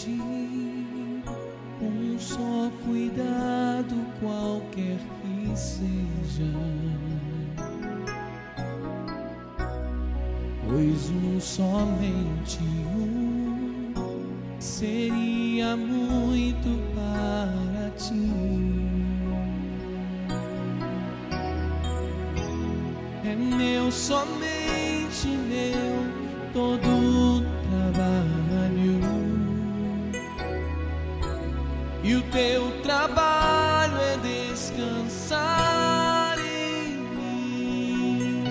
ti um só cuidado, qualquer que seja, pois somente um seria muito para ti. É meu, somente meu, todo o trabalho, e o teu trabalho é descansar em mim.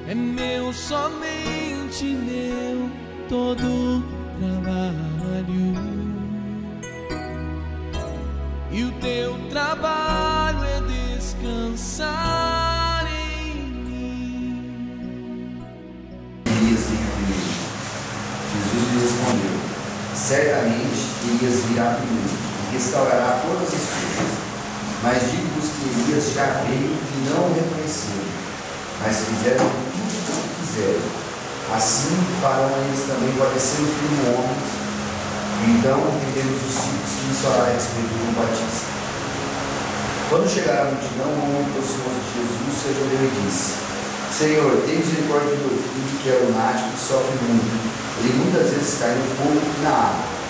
É meu, somente meu, todo o trabalho, e o teu trabalho é descansar em mim. Jesus lhe respondeu: certamente Elias virá primeiro e restaurará todas as coisas. Mas digo-vos que Elias já veio e não o reconheceram, mas fizeram tudo o que quiseram. Assim farão eles também padecer o Filho do Homem. E então entendemos os discípulos que nos falará a respeito de João Batista. Quando chegaram a multidão, um homem aproximou-se de Jesus, se ajoelhou e disse: Senhor, tem misericórdia do meu filho, que é lunático e sofre muito. Ele muitas vezes cai no fogo e na água.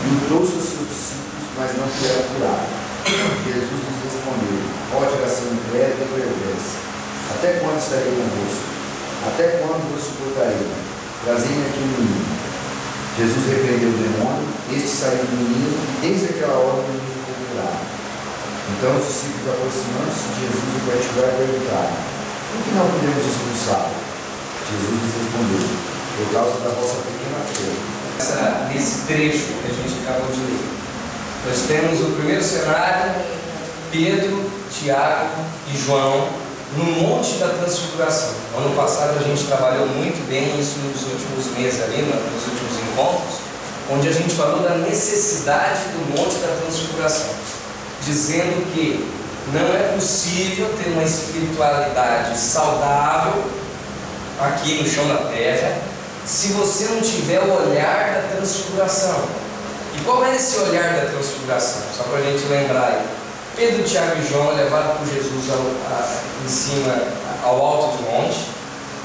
E o trouxe aos seus discípulos, mas não puderam curar. Jesus lhes respondeu: ó geração incrédula e perversa, até quando estarei convosco? Até quando vos suportarei? Trazei-me aqui o menino. Jesus repreendeu o demônio, este saiu do menino, e desde aquela hora o menino ficou curado. Então os discípulos, aproximando-se de Jesus em particular, perguntaram: por que não podemos expulsá-lo? Jesus lhes respondeu: por causa da vossa pequena fé. Nesse trecho que a gente acabou de ler, nós temos o primeiro cenário: Pedro, Tiago e João no Monte da Transfiguração. Ano passado a gente trabalhou muito bem isso nos últimos meses ali, nos últimos encontros, onde a gente falou da necessidade do Monte da Transfiguração, dizendo que não é possível ter uma espiritualidade saudável aqui no chão da terra se você não tiver o olhar da transfiguração. E qual é esse olhar da transfiguração? Só para a gente lembrar aí: Pedro, Tiago e João é levado por Jesus em cima, ao alto do monte,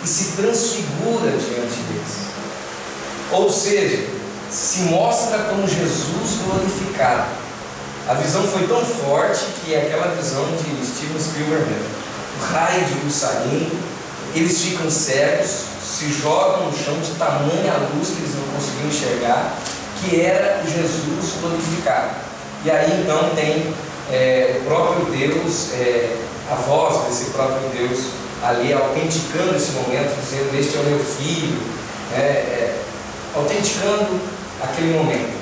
e se transfigura diante deles. Ou seja, se mostra como Jesus glorificado. A visão foi tão forte que é aquela visão de Steven Spielberg, o raio de luz saindo, eles ficam cegos, se jogam no chão de tamanha luz que eles não conseguiam enxergar, que era o Jesus glorificado. E aí então tem o próprio Deus, a voz desse próprio Deus ali autenticando esse momento, dizendo: este é o meu filho, autenticando aquele momento.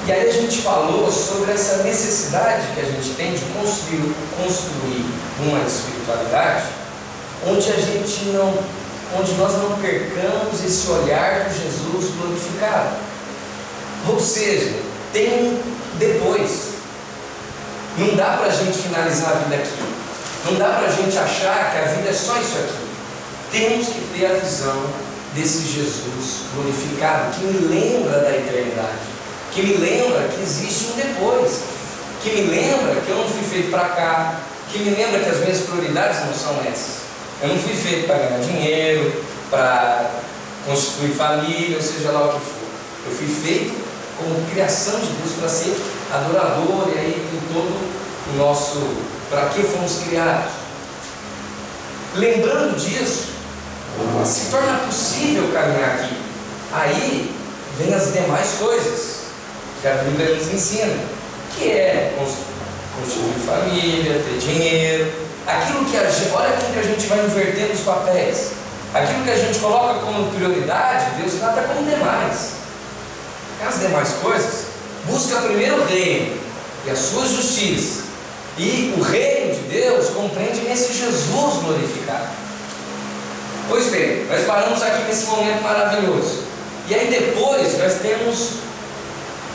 E aí a gente falou sobre essa necessidade que a gente tem de construir uma espiritualidade onde nós não percamos esse olhar de Jesus glorificado. Ou seja, tem um depois. Não dá para a gente finalizar a vida aqui. Não dá para a gente achar que a vida é só isso aqui. Temos que ter a visão desse Jesus glorificado, que me lembra da eternidade, que me lembra que existe um depois, que me lembra que eu não fui feito para cá, que me lembra que as minhas prioridades não são essas. Eu não fui feito para ganhar dinheiro, para constituir família, ou seja lá o que for. Eu fui feito como criação de Deus para ser adorador, e aí tem todo o nosso, para que fomos criados. Lembrando disso, se torna possível caminhar aqui. Aí vem as demais coisas que a Bíblia nos ensina, que é constituir família, ter dinheiro, aquilo que olha como que a gente vai invertendo os papéis. Aquilo que a gente coloca como prioridade, Deus trata como demais. As demais coisas, busca primeiro o reino e a sua justiça, e o reino de Deus compreende nesse Jesus glorificado. Pois bem, nós paramos aqui nesse momento maravilhoso, e aí depois nós temos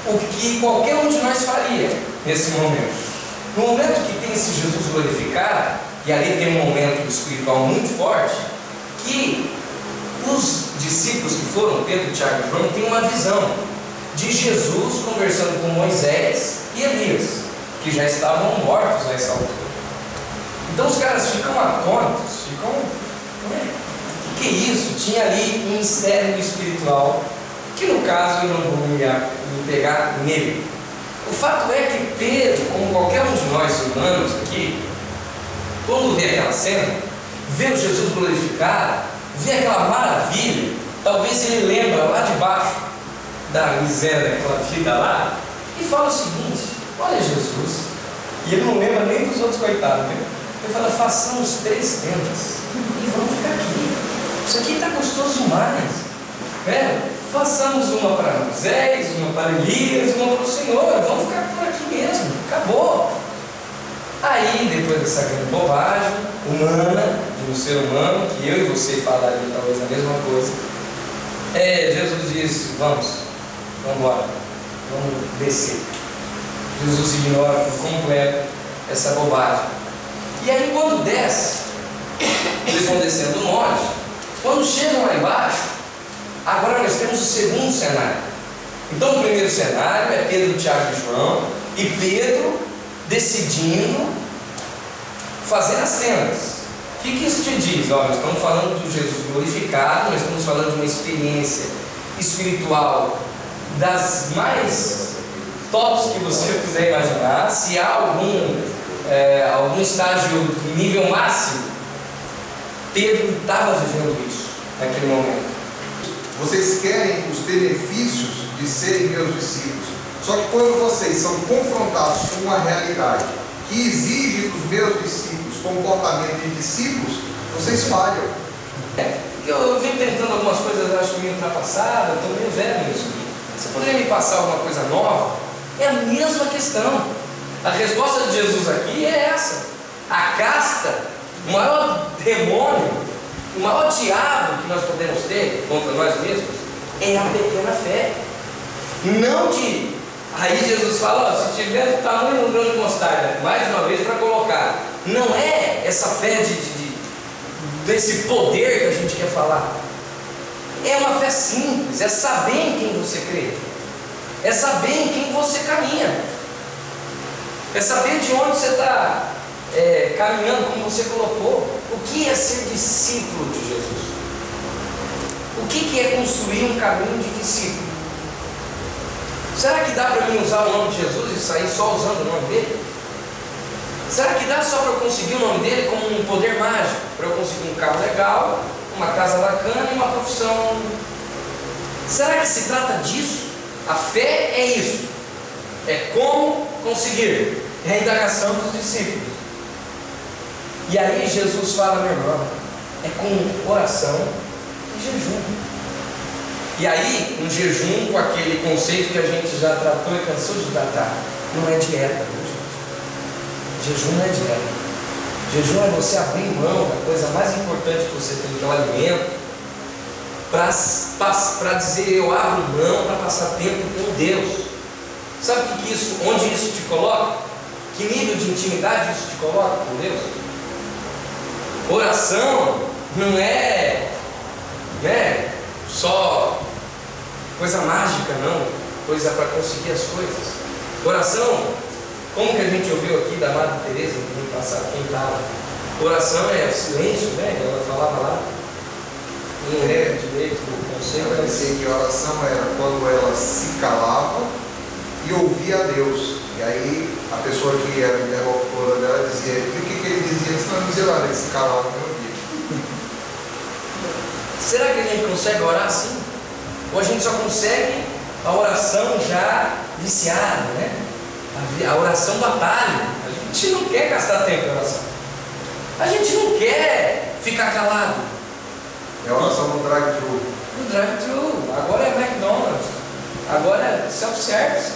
o que qualquer um de nós faria nesse momento. No momento que tem esse Jesus glorificado, e ali tem um momento espiritual muito forte, que Os discípulos que foram, Pedro, Tiago e João, têm uma visão de Jesus conversando com Moisés e Elias, que já estavam mortos nessa altura. Então os caras ficam atônitos, o que é isso? Tinha ali um mistério espiritual, que no caso eu não vou me pegar nele. O fato é que Pedro, como qualquer um de nós humanos aqui, quando vê aquela cena, vê o Jesus glorificado, vê aquela maravilha, talvez ele lembra lá de baixo da miséria daquela vida lá, e fala o seguinte: olha Jesus, e ele não lembra nem dos outros coitados, né? Ele fala: façamos 3 tendas e vamos ficar aqui, isso aqui está gostoso demais, né? Façamos uma para Moisés, uma para Elias, uma para o Senhor, vamos ficar por aqui mesmo, acabou. Aí, depois dessa grande bobagem humana, de um ser humano, que eu e você falariam talvez a mesma coisa, Jesus disse: vamos embora, vamos descer. Jesus ignora por completo essa bobagem. E aí, quando desce, eles vão descendo do monte. Quando chegam lá embaixo, agora nós temos o segundo cenário. Então, o primeiro cenário é Pedro, Tiago e João, e Pedro decidindo fazer as tendas. O que isso te diz? Nós estamos falando do Jesus glorificado, nós estamos falando de uma experiência espiritual das mais tops que você puder imaginar. Se há algum estágio de nível máximo, Pedro estava vivendo isso naquele momento. Vocês querem os benefícios de serem meus discípulos, só que quando vocês são confrontados com uma realidade que exige dos meus discípulos comportamento de discípulos, vocês falham. Eu vim tentando algumas coisas, eu acho meio ultrapassada, estou meio velho nisso. Você poderia me passar alguma coisa nova? É a mesma questão. A resposta de Jesus aqui é essa: a casta, o maior demônio, o maior diabo que nós podemos ter contra nós mesmos é a pequena fé. Não de... Aí Jesus fala: ó, se tiver o tamanho de um grão de mostarda, mais uma vez para colocar, não é essa fé desse poder que a gente quer falar. É uma fé simples, é saber em quem você crê, é saber em quem você caminha, é saber de onde você está caminhando, como você colocou. O que é ser discípulo de Jesus? O que é construir um caminho de discípulo? Será que dá para mim usar o nome de Jesus e sair só usando o nome dele? Será que dá só para eu conseguir o nome dele como um poder mágico? Para eu conseguir um carro legal, uma casa bacana e uma profissão? Será que se trata disso? A fé é isso. É como conseguir. É a indagação dos discípulos. E aí Jesus fala: meu irmão, é com oração e jejum. E aí, um jejum com aquele conceito que a gente já tratou e cansou de tratar, não é dieta, meu gente. Jejum não é dieta. Jejum é você abrir mão da coisa mais importante que você tem, que é o alimento, para dizer: eu abro mão para passar tempo com Deus. Sabe onde isso te coloca? Que nível de intimidade isso te coloca com Deus? Oração não é só coisa mágica, não, coisa para conseguir as coisas. Oração, como que a gente ouviu aqui da Madre Teresa no ano passado, quem estava? Oração é silêncio, né? Ela falava lá, não lembro direito o conceito. Eu pensei que a oração era quando ela se calava e ouvia a Deus. E aí a pessoa que era interlocutora dela dizia: e o que ele dizia? Ele disse: não dizia nada, ele se calava e ouvia. Será que a gente consegue orar assim? Ou a gente só consegue a oração já viciada, né? A oração do atalho. A gente não quer gastar tempo em oração. A gente não quer ficar calado. É a oração no drive-thru. No drive-thru. Agora é McDonald's. Agora é self-service.